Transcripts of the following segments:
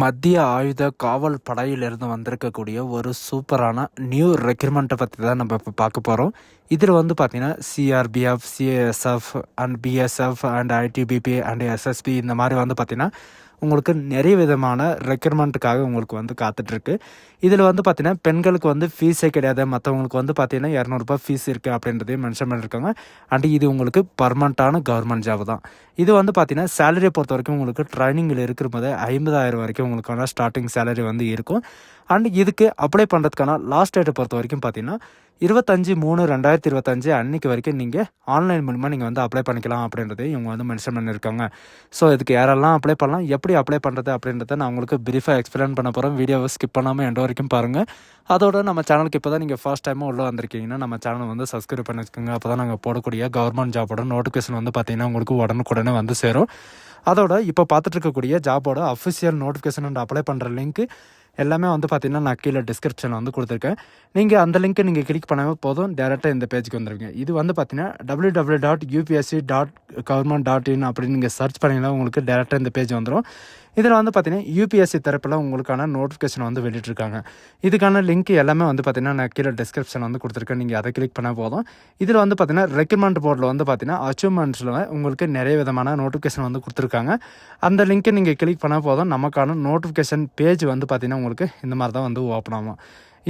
மத்திய ஆயுத காவல் படையிலிருந்து வந்திருக்கக்கூடிய ஒரு சூப்பரான நியூ ரெக்ரூட்மெண்ட்டை பற்றி தான் நம்ம இப்போ பார்க்க போகிறோம். இதில் பார்த்தீங்கன்னா CRPF, CSF and BSF and ITBP and SSB இந்த மாதிரி பார்த்தீங்கன்னா உங்களுக்கு நிறைய விதமான ரெக்ரூட்மெண்ட்டுக்காக உங்களுக்கு காத்துட்ருக்கு. இதில் பார்த்தீங்கன்னா பெண்களுக்கு ஃபீஸே கிடையாது. மற்றவங்களுக்கு பார்த்தீங்கன்னா ₹200 ஃபீஸ் இருக்குது அப்படின்றதையும் மென்ஷன் பண்ணியிருக்காங்க. அண்ட் இது உங்களுக்கு பர்மனண்ட்டான கவர்மெண்ட் ஜாப் தான். இது பார்த்தீங்கன்னா சேலரியை பொறுத்த வரைக்கும் உங்களுக்கு ட்ரைனிங்கில் இருக்கிற போது 50,000 வரைக்கும் உங்களுக்கான ஸ்டார்டிங் சேலரி இருக்கும். அண்ட் இதுக்கு அப்ளை பண்ணுறதுக்கான லாஸ்ட் டேட்டை பொறுத்த வரைக்கும் பார்த்தீங்கன்னா 25/3/2025 அன்றைக்கி வரைக்கும் நீங்கள் ஆன்லைன் மூலிமா நீங்கள் அப்ளை பண்ணிக்கலாம் அப்படின்றதையும் இவங்க மென்ஷன் பண்ணியிருக்காங்க. ஸோ இதுக்கு யாரெல்லாம் அப்ளை பண்ணலாம், எப்படி அப்ளை பண்ணுறது அப்படின்றத நான் உங்களுக்கு பிரீஃபாக எக்ஸ்பிளைன் பண்ண போகிறேன். வீடியோவை ஸ்கிப் பண்ணாமல் எண்ட் வரைக்கும் பாருங்கள். அதோட நம்ம சேனலுக்கு இப்போ தான் நீங்கள் ஃபர்ஸ்ட் டைமாக உள்ளே வந்திருக்கீங்கன்னா நம்ம சேனல் சப்ஸ்கிரைப் பண்ணி வச்சுக்கோங்க. அப்போ தான் நாங்கள் போடக்கூடிய கவர்மெண்ட் ஜாபோட நோட்டிஃபிகேஷன் பார்த்தீங்கன்னா உங்களுக்கு உடனுக்குடனே சேரும். அதோட இப்போ பார்த்துட்டு இருக்கக்கூடிய ஜாபோட அஃபிஷியல் நோட்டிஃபிகேஷன் அண்ட் அப்ளை பண்ணுற லிங்க் எல்லாமே பார்த்தீங்கன்னா நான் கீழே டிஸ்கிரிப்ஷனில் கொடுத்துருக்கேன். நீங்கள் அந்த லிங்க்கை நீங்கள் கிளிக் பண்ணாமல் போதும், டேரெக்டாக இந்த பேஜுக்கு வந்துடுவீங்க. இது பார்த்தீங்கன்னா www.upsc.government.in அப்படின்னு நீங்கள் சர்ச் பண்ணிங்கன்னா உங்களுக்கு டேரெக்டாக இந்த பேஜ் வந்துடும். இதில் பார்த்தீங்கன்னா யூபிஎஸ்சி தரப்பில் உங்களுக்கான நோட்டிஃபிகேஷன் வெளியிட்டிருக்காங்க. இதுக்கான லிங்க் எல்லாமே பார்த்தீங்கன்னா நான் கீழே டிஸ்கிரிப்ஷன் கொடுத்துருக்கேன். நீங்கள் அதை கிளிக் பண்ணால் போதும். இதில் பார்த்தீங்கன்னா ரெக்ரூட்மெண்ட் போர்டில் பார்த்தீங்கன்னா அச்சீவ்மெண்ட்ஸில் உங்களுக்கு நிறைய விதமான நோட்டிஃபிகேஷன் கொடுத்துருக்காங்க. அந்த லிங்க்கை நீங்கள் கிளிக் பண்ணால் போதும், நமக்கான நோட்டிஃபிகேஷன் பேஜ் பார்த்தீங்கன்னா உங்களுக்கு இந்த மாதிரி தான் ஓப்பன் ஆகும்.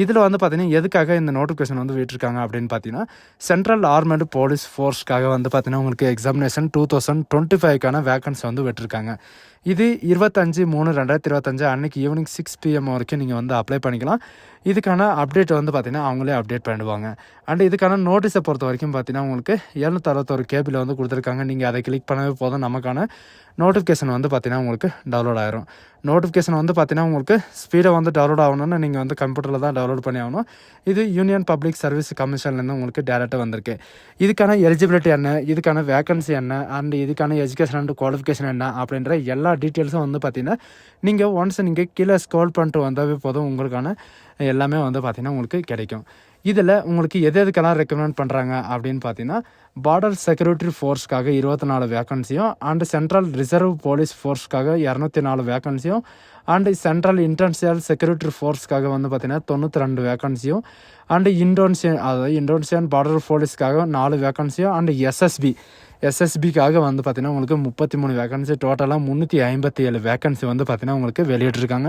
இதில் பார்த்தீங்கன்னா எதுக்காக இந்த நோட்டிஃபிகேஷன் விட்டுருக்காங்க அப்படின்னு பார்த்தீங்கன்னா சென்ட்ரல் ஆர்மடு போலீஸ் ஃபோர்ஸ்க்காக பார்த்தீங்கன்னா உங்களுக்கு எக்ஸாமினேஷன் 2025க்கான வேக்கன்சி விட்டுருக்காங்க. இது 25/3/2025 அன்றைக்கி ஈவினிங் 6 PM வரைக்கும் நீங்கள் அப்ளை பண்ணிக்கலாம். இதுக்கான அப்டேட் பார்த்தீங்கன்னா அவங்களே அப்டேட் பண்ணிடுவாங்க. அண்ட் இதுக்கான நோட்டீஸை பொறுத்த வரைக்கும் பார்த்தீங்கன்னா உங்களுக்கு 761 KB கொடுத்துருக்காங்க. நீங்கள் அதை கிளிக் பண்ணவே போதும், நமக்கான நோட்டிஃபிகேஷன் பார்த்தீங்கன்னா உங்களுக்கு டவுன்லோட் ஆயிரும். நோட்டிஃபிகேஷன் பார்த்தீங்கன்னா உங்களுக்கு ஸ்பீடாக டவுன்லோட் ஆகணும்னா நீங்கள் கம்ப்யூட்டரில் தான் டவுன்லோட் பண்ணி ஆகணும். இது யூனியன் பப்ளிக் சர்வீஸ் கமிஷன்லேருந்து உங்களுக்கு டேரெக்டாக வந்திருக்கு. இதுக்கான எலிஜிபிலிட்டி என்ன, இதுக்கான வேக்கன்சி என்ன, அண்ட் இதுக்கான எஜுகேஷன் அண்ட் குவாலிஃபிகேஷன் என்ன அப்படின்ற எல்லா டீட்டெயில்ஸும் பார்த்தீங்கன்னா நீங்கள் ஒன்ஸ் நீங்கள் கீழே ஸ்க்ரோல் பண்ணிட்டு வந்தாவே போதும், உங்களுக்கான எல்லாமே பார்த்தீங்கன்னா உங்களுக்கு கிடைக்கும். இதில் உங்களுக்கு எதுக்கெல்லாம் ரெக்கமெண்ட் பண்ணுறாங்க அப்படின்னு பார்த்தீங்கன்னா பார்டர் செக்யூரிட்டி ஃபோர்ஸ்க்காக 24 வேக்கன்சியும், அண்ட் சென்ட்ரல் ரிசர்வ் போலீஸ் ஃபோர்ஸ்க்காக 204 வேக்கன்சியும், அண்டு சென்ட்ரல் இன்டர்நேஷனல் செக்யூரிட்டி ஃபோர்ஸ்க்காக பார்த்தீங்கன்னா 92 வேக்கன்சியும், அண்டு இந்தோனேஷியன் பார்டர் போலீஸ்க்காக 4 வேக்கன்சியும், அண்டு எஸ்எஸ்பிக்காக பார்த்தீங்கன்னா உங்களுக்கு 33 வேக்கன்சி, டோட்டலாக 357 வேக்கன்சி பார்த்தீங்கன்னா உங்களுக்கு வெளியிட்ருக்காங்க.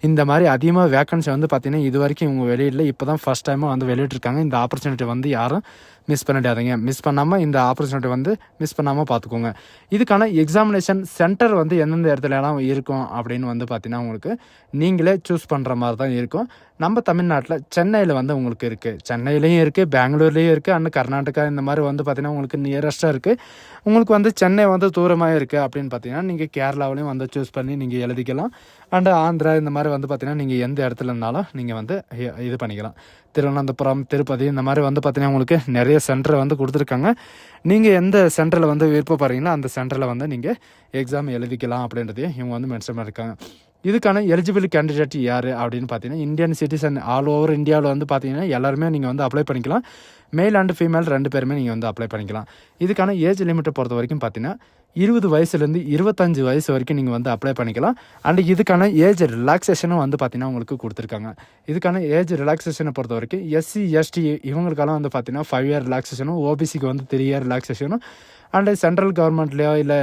இந்த மாதிரி அதிகமாக வேக்கன்சி பார்த்தீங்கன்னா இது வரைக்கும் இவங்க வெளியிடல, இப்போ தான் ஃபஸ்ட் டைமாக வெளியிட்ருக்காங்க. இந்த ஆப்பர்ச்சுனிட்டி யாரும் மிஸ் பண்ணிடாதீங்க. மிஸ் பண்ணாமல் இந்த ஆப்பர்ச்சுனிட்டி மிஸ் பண்ணாமல் பார்த்துக்கோங்க. இதுக்கான எக்ஸாமினேஷன் சென்டர் எந்தெந்த இடத்துலலாம் இருக்கும் அப்படின்னு பார்த்தீங்கன்னா உங்களுக்கு நீங்களே சூஸ் பண்ணுற மாதிரி தான் இருக்கும். நம்ம தமிழ்நாட்டில் சென்னையில் உங்களுக்கு இருக்குது, சென்னையிலையும் இருக்குது, பெங்களூர்லேயும் இருக்குது, அண்ட் கர்நாடகா இந்த மாதிரி பார்த்தீங்கன்னா உங்களுக்கு நியரஸ்ட்டாக இருக்குது. உங்களுக்கு சென்னை தூரமாக இருக்குது அப்படின்னு பார்த்தீங்கன்னா நீங்கள் கேரளாவிலையும் சூஸ் பண்ணி நீங்கள் எழுதிக்கலாம். அண்டு ஆந்திரா இந்த மாதிரி பார்த்தீங்கன்னா நீங்கள் எந்த இடத்துல இருந்தாலும் நீங்கள் இது பண்ணிக்கலாம். திருவனந்தபுரம், திருப்பதி இந்த மாதிரி பார்த்தீங்கன்னா உங்களுக்கு நிறைய சென்டரை கொடுத்துருக்காங்க. நீங்கள் எந்த சென்டரில் விருப்பப்படுறீங்களோ அந்த சென்டரில் நீங்கள் எக்ஸாம் எழுதிக்கலாம் அப்படின்றதையும் இவங்க மென்ஷன் பண்ணியிருக்காங்க. இதுக்கான எலிஜிபிள் கேண்டிடேட் யார் அப்படின்னு பார்த்தீங்கன்னா இந்தியன் சிட்டிசன் ஆல் ஓவர் இந்தியாவில் பார்த்தீங்கன்னா எல்லாருமே நீங்கள் அப்ளை பண்ணிக்கலாம். மேல் அண்ட் ஃபீமேல் 2 பேருமே நீங்கள் அப்ளை பண்ணிக்கலாம். இதுக்கான ஏஜ் லிமிட்டை பொறுத்த வரைக்கும் பார்த்தீங்கன்னா 20 வயசுலேருந்து 25 வயசு வரைக்கும் நீங்கள் அப்ளை பண்ணிக்கலாம். அண்ட் இதுக்கான ஏஜ் ரிலாக்ஸேஷனும் பார்த்தீங்கன்னா உங்களுக்கு கொடுத்துருக்காங்க. இதுக்கான ஏஜ் ரிலாக்ஸேஷனை பொறுத்த வரைக்கும் SC ST இவங்களுக்கெல்லாம் பார்த்தீங்கன்னா 5 இயர் ரிலாக்ஸேஷனும், ஓபிசிக்கு 3 இயர் ரிலாக்ஸேஷனும், அண்ட் சென்ட்ரல் கவர்மெண்ட்லேயோ இல்லை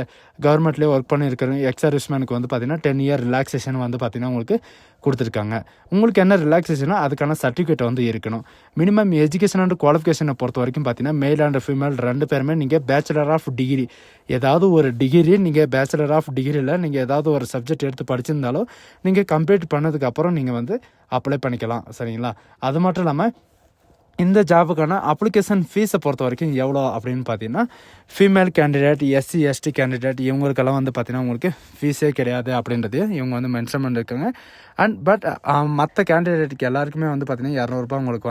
கவர்மெண்ட்லேயோ ஒர்க் பண்ணியிருக்கிற எக்ஸர்விஸ்மேனுக்கு பார்த்தீங்கன்னா 10 இயர் ரிலாக்ஸேஷன் பார்த்தீங்கன்னா உங்களுக்கு கொடுத்துருக்காங்க. உங்களுக்கு என்ன ரிலாக்ஸேஷனோ அதுக்கான சர்டிஃபிகேட் இருக்கணும். மினிமம் எஜுகேஷன் அண்ட் குவாலிஃபிகேஷனை பொறுத்த வரைக்கும் பார்த்தீங்கன்னா மேல் அண்ட் ஃபீமேல் 2 பேருமே நீங்கள் பேச்சுலர் ஆஃப் டிகிரி, ஏதாவது ஒரு டிகிரி நீங்கள் பேச்சுலர் ஆஃப் டிகிரியில் நீங்கள் ஏதாவது ஒரு சப்ஜெக்ட் எடுத்து படிச்சிருந்தாலும் நீங்கள் கம்ப்ளீட் பண்ணதுக்கப்புறம் நீங்கள் அப்ளை பண்ணிக்கலாம். சரிங்களா? அது மட்டும் இல்லாமல் இந்த ஜாபுக்கான அப்ளிகேஷன் ஃபீஸை பொறுத்த வரைக்கும் எவ்வளோ அப்படின்னு பார்த்தீங்கன்னா female candidate, SC ST candidate இவங்களுக்கெல்லாம் பார்த்தீங்கன்னா உங்களுக்கு ஃபீஸே கிடையாது அப்படின்றதையும் இவங்க மென்ஷன் பண்ணியிருக்காங்க. அண்ட் பட் மற்ற கேண்டிடேட்டுக்கு எல்லாருக்குமே பார்த்தீங்கன்னா ₹200 உங்களுக்கு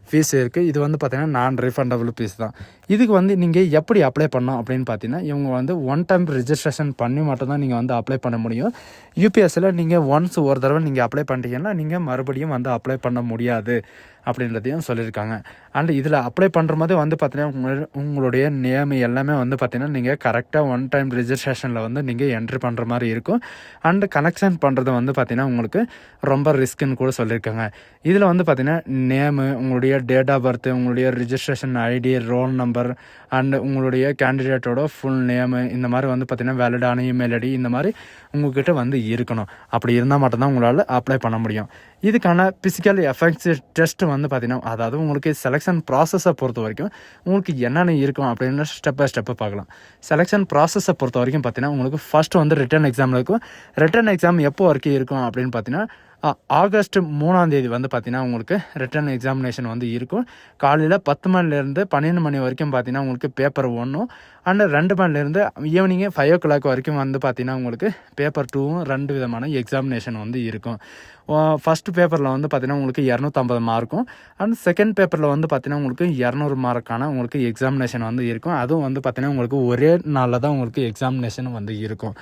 ஃபீஸ் இருக்குது. இது வந்து பார்த்திங்கன்னா நான் ரீஃபண்டபிள் ஃபீஸ் தான். இதுக்கு வந்து நீங்கள் எப்படி அப்ளை பண்ணோம் அப்படின்னு பார்த்தீங்கன்னா, இவங்க வந்து ஒன் டைம் ரிஜிஸ்ட்ரேஷன் பண்ணி மட்டும்தான் நீங்கள் வந்து அப்ளை பண்ண முடியும். யூபிஎஸ்சில் நீங்கள் ஒன்ஸ் ஒரு தடவை நீங்கள் அப்ளை பண்ணிட்டீங்கன்னா நீங்கள் மறுபடியும் வந்து அப்ளை பண்ண முடியாது அப்படின்றதையும் சொல்லியிருக்காங்க. அண்ட் இதில் அப்ளை பண்ணுற போது வந்து பார்த்தீங்கன்னா உங்களுடைய நேம் எல்லாமே வந்து பார்த்திங்கன்னா நீங்கள் கரெக்டாக ஒன் டைம் ரிஜிஸ்ட்ரேஷனில் வந்து நீங்கள் என்ட்ரி பண்ணுற மாதிரி இருக்கும். அண்டு கனெக்ஷன் பண்ணுறது வந்து பார்த்திங்கன்னா உங்களுக்கு ரொம்ப ரிஸ்க்குன்னு கூட சொல்லியிருக்காங்க. இதில் வந்து பார்த்திங்கன்னா நேமு, உங்களுடைய டேட் ஆஃப் பர்த், உங்களுடைய registration ID, roll number and உங்களுடைய கேண்டிடேட்டோட ஃபுல் நேமு, இந்த மாதிரி வந்து பார்த்திங்கன்னா வேலிடான இமெயில் ஐடி இந்த மாதிரி உங்கள்கிட்ட வந்து இருக்கணும். அப்படி இருந்தால் மட்டும்தான் உங்களால் அப்ளை பண்ண முடியும். இதுக்கான ஃபிசிக்கல் எஃபெக்ட்ஸ் டெஸ்ட் வந்து பார்த்திங்கன்னா, அதாவது உங்களுக்கு செலெக்ஷன் ப்ராசஸை பொறுத்த வரைக்கும் உங்களுக்கு என்னென்ன இருக்கும் அப்படின்னு ஸ்டெப் பை ஸ்டெப்பை பார்க்கலாம். செலெக்ஷன் ப்ராசஸை பொறுத்த வரைக்கும் பார்த்திங்கன்னா உங்களுக்கு ஃபஸ்ட்டு வந்து ரிட்டன் எக்ஸாமில் இருக்கும். ரிட்டன் எக்ஸாம் எப்போ வரைக்கும் இருக்கும் அப்படின்னு பார்த்தீங்கன்னா ஆகஸ்ட் 3ஆம் தேதி வந்து பார்த்திங்கன்னா உங்களுக்கு ரிட்டன் எக்ஸாமினேஷன் வந்து இருக்கும். காலையில் 10 மணிலேருந்து 12 மணி வரைக்கும் பார்த்திங்கன்னா உங்களுக்கு பேப்பர் 1ம் அண்டு 2 மணிலேருந்து ஈவினிங்கு 5 o'clock வரைக்கும் வந்து பார்த்திங்கன்னா உங்களுக்கு பேப்பர் 2ம் 2 விதமான எக்ஸாமினேஷன் வந்து இருக்கும். ஃபஸ்ட்டு பேப்பரில் வந்து பார்த்திங்கன்னா உங்களுக்கு 250 மார்க்கும் அண்ட் செகண்ட் பேப்பரில் வந்து பார்த்திங்கன்னா உங்களுக்கு 200 மார்க்கான உங்களுக்கு எக்ஸாமினேஷன் வந்து இருக்கும். அதுவும் வந்து பார்த்திங்கன்னா உங்களுக்கு ஒரே நாளில் தான் உங்களுக்கு எக்ஸாமினேஷன் வந்து இருக்கும்.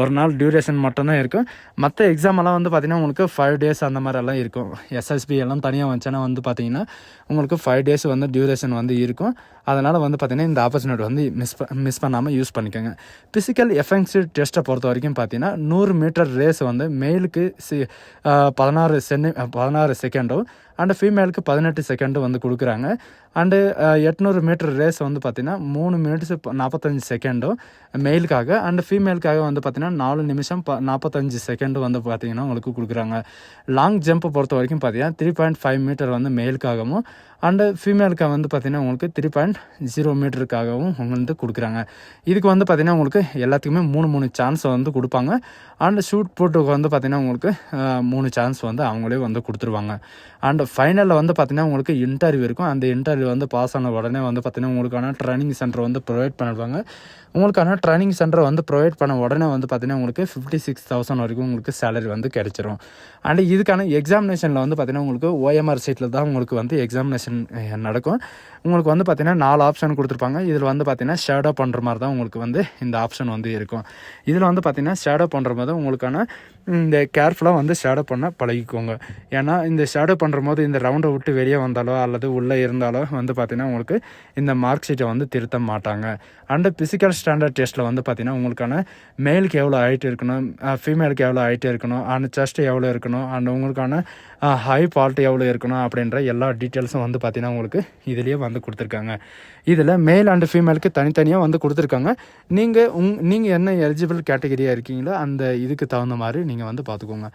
ஒரு நாள் டியூரேஷன் மட்டும்தான் இருக்கும். மற்ற எக்ஸாமெல்லாம் வந்து பார்த்திங்கன்னா உங்களுக்கு 5 days அந்த மாதிரிலாம் இருக்கும். எஸ்எஸ்பி எல்லாம் தனியாக வந்துச்சுன்னா வந்து பார்த்திங்கன்னா உங்களுக்கு 5 days வந்து டியூரேஷன் வந்து இருக்கும். அதனால் வந்து பார்த்திங்கன்னா இந்த ஆப்பர்ச்சுனிட்டி வந்து மிஸ் பண்ணாமல் யூஸ் பண்ணிக்கோங்க. ஃபிசிக்கல் எஃபெக்ட்ஸ் டெஸ்ட்டை பொறுத்த வரைக்கும் பார்த்திங்கன்னா 100 மீட்டர் ரேஸ் வந்து மேலுக்கு 16 செகண்டும் அண்டு ஃபீமேலுக்கு 18 செகண்டும் வந்து கொடுக்குறாங்க. அண்டு 800 மீட்டர் ரேஸ் வந்து பார்த்திங்கன்னா 3 minutes 45 செகண்டும் மெயிலுக்காக அண்டு ஃபீமேலுக்காக வந்து பார்த்திங்கன்னா 4 நிமிஷம் 45 செகண்டும் வந்து பார்த்திங்கன்னா உங்களுக்கு கொடுக்குறாங்க. லாங் ஜம்ப்பை பொறுத்த வரைக்கும் பார்த்திங்கன்னா 3.5 மீட்டர் வந்து மெயிலுக்காகவும் அண்டு ஃபீமேலுக்காக வந்து பார்த்திங்கன்னா உங்களுக்கு 3.0 மீட்டருக்காகவும் வந்து கொடுக்குறாங்க. இதுக்கு வந்து பார்த்திங்கன்னா உங்களுக்கு எல்லாத்துக்குமே 3 சான்ஸ் வந்து கொடுப்பாங்க. அண்டு ஷூட் புட்டுக்கு வந்து பார்த்திங்கன்னா உங்களுக்கு 3 சான்ஸ் வந்து அவங்களே வந்து கொடுத்துருவாங்க. அண்டு ஃபைனலில் வந்து பார்த்திங்கன்னா உங்களுக்கு இன்டர்வியூ இருக்கும். அந்த இன்டர்வியூ வந்து பாஸ் ஆன உடனே வந்து பார்த்திங்கன்னா உங்களுக்கான ட்ரைனிங் சென்டர் வந்து ப்ரொவைட் பண்ணிடுவாங்க. உங்களுக்கான ட்ரைனிங் சென்டர் வந்து ப்ரொவைட் பண்ண உடனே வந்து பார்த்திங்கன்னா உங்களுக்கு 56,000 வரைக்கும் உங்களுக்கு சேலரி வந்து கிடச்சிரும். அண்டு இதுக்கான எக்ஸாமினேஷனில் வந்து பார்த்திங்கன்னா உங்களுக்கு ஓஎம்ஆர் சீட்டில் தான் உங்களுக்கு வந்து எக்ஸாமினேஷன் நடக்கும். உங்களுக்கு வந்து பார்த்திங்கன்னா 4 ஆப்ஷன் கொடுத்துருப்பாங்க. இதில் வந்து பார்த்திங்கன்னா ஷேடோ பண்ணுற மாதிரி தான் உங்களுக்கு வந்து இந்த ஆப்ஷன் வந்து இருக்கும். இதில் வந்து பார்த்திங்கன்னா ஷேடோ பண்ணுற போது உங்களுக்கான இந்த கேர்ஃபுல்லாக வந்து ஷேடோ பண்ண பழகிக்கோங்க. ஏன்னா இந்த ஷேடோ பண்ணுற போது இந்த ரவுண்டை விட்டு வெளியே வந்தாலோ அல்லது உள்ளே இருந்தாலோ வந்து பார்த்திங்கன்னா உங்களுக்கு இந்த மார்க் ஷீட்டை வந்து திருத்த மாட்டாங்க. அண்டு ஃபிசிக்கல் ஸ்டாண்டர்ட் டெஸ்ட்டில் வந்து பார்த்திங்கன்னா உங்களுக்கான மேலுக்கு எவ்வளோ ஹைட் இருக்கணும், ஃபீமேலுக்கு எவ்வளோ ஹைட் இருக்கணும், அண்ட் செஸ்ட் எவ்வளோ இருக்கணும், அண்ட் உங்களுக்கான ஹை ஃபால்ட் எவ்வளோ இருக்கணும் அப்படின்ற எல்லா டீட்டெயில்ஸும் வந்து பார்த்திங்கன்னா உங்களுக்கு இதுலேயே வந்து கொடுத்துருக்காங்க. இதில் மேல் அண்டு ஃபீமேலுக்கு தனித்தனியாக வந்து கொடுத்துருக்காங்க. நீங்கள் என்ன எலிஜிபிள் கேட்டகரியாக இருக்கீங்களோ அந்த இதுக்கு தகுந்த மாதிரி நீங்கள் வந்து பார்த்துக்கோங்க.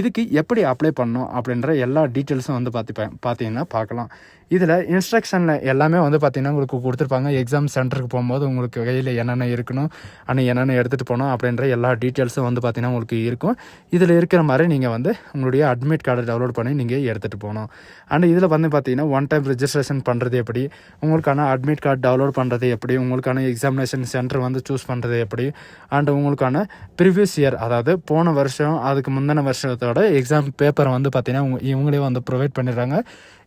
இதுக்கு எப்படி அப்ளை பண்ணணும் அப்படின்ற எல்லா டீட்டெயில்ஸும் வந்து பார்த்தீங்கன்னா பார்க்கலாம். இதில் இன்ஸ்ட்ரக்ஷனில் எல்லாமே வந்து பார்த்திங்கன்னா உங்களுக்கு கொடுத்துருப்பாங்க. எக்ஸாம் சென்டருக்கு போகும்போது உங்களுக்கு கையில் என்னென்ன இருக்கணும் ஆனால் என்னென்ன எடுத்துகிட்டு போகணும் அப்படின்ற எல்லா டீட்டெயில்ஸும் வந்து பார்த்திங்கன்னா உங்களுக்கு இருக்கும். இதில் இருக்கிற மாதிரி நீங்கள் வந்து உங்களுடைய அட்மிட் கார்டை டவுன்லோட் பண்ணி நீங்கள் எடுத்துகிட்டு போகணும். அண்ட் இதில் வந்து பார்த்திங்கன்னா ஒன் டைம் ரிஜிஸ்ட்ரேஷன் பண்ணுறது எப்படி, உங்களுக்கான அட்மிட் கார்டு டவுன்லோட் பண்ணுறது எப்படி, உங்களுக்கான எக்ஸாமினேஷன் சென்டர் வந்து சூஸ் பண்ணுறது எப்படி, அண்ட் உங்களுக்கான ப்ரீவியஸ் இயர் அதாவது போன வருஷம் அதுக்கு முந்தின வருஷத்தோட எக்ஸாம் பேப்பரை வந்து பார்த்திங்கன்னா இவங்களே வந்து ப்ரொவைட் பண்ணிடுறாங்க.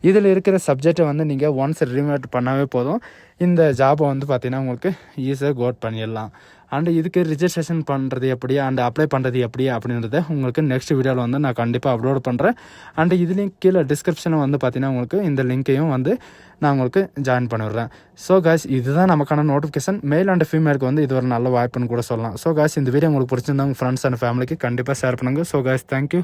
இதில் இருக்கிற சப்ஜெக்டை வந்து நீங்கள் ஒன்ஸ் ரிமேட் பண்ணாவே போதும், இந்த ஜாபை வந்து பார்த்திங்கன்னா உங்களுக்கு ஈஸியாக கோட் பண்ணிடலாம். அண்டு இதுக்கு ரிஜிஸ்ட்ரேஷன் பண்ணுறது எப்படி அண்ட் அப்ளை பண்ணுறது எப்படி அப்படின்றத உங்களுக்கு நெக்ஸ்ட் வீடியோவில் வந்து நான் கண்டிப்பாக அப்லோட் பண்ணுறேன். அண்டு இதுலேயும் கீழே டிஸ்கிரிப்ஷனில் வந்து பார்த்திங்கன்னா உங்களுக்கு இந்த லிங்க்கையும் வந்து நான் உங்களுக்கு ஜாயின் பண்ணிடுறேன். ஸோ காய்ஸ் இதுதான் நமக்கான நோட்டிஃபிகேஷன். மேல் அண்ட் ஃபீமேலுக்கு வந்து இது ஒரு நல்ல வாய்ப்புன்னு கூட சொல்லலாம். ஸோ காய்ஸ் இந்த வீடியோ உங்களுக்கு பிடிச்சிருந்தா உங்கள் ஃப்ரெண்ட்ஸ் அண்ட் ஃபேமிலிக்கு கண்டிப்பாக ஷேர் பண்ணுங்கள். So guys thank you.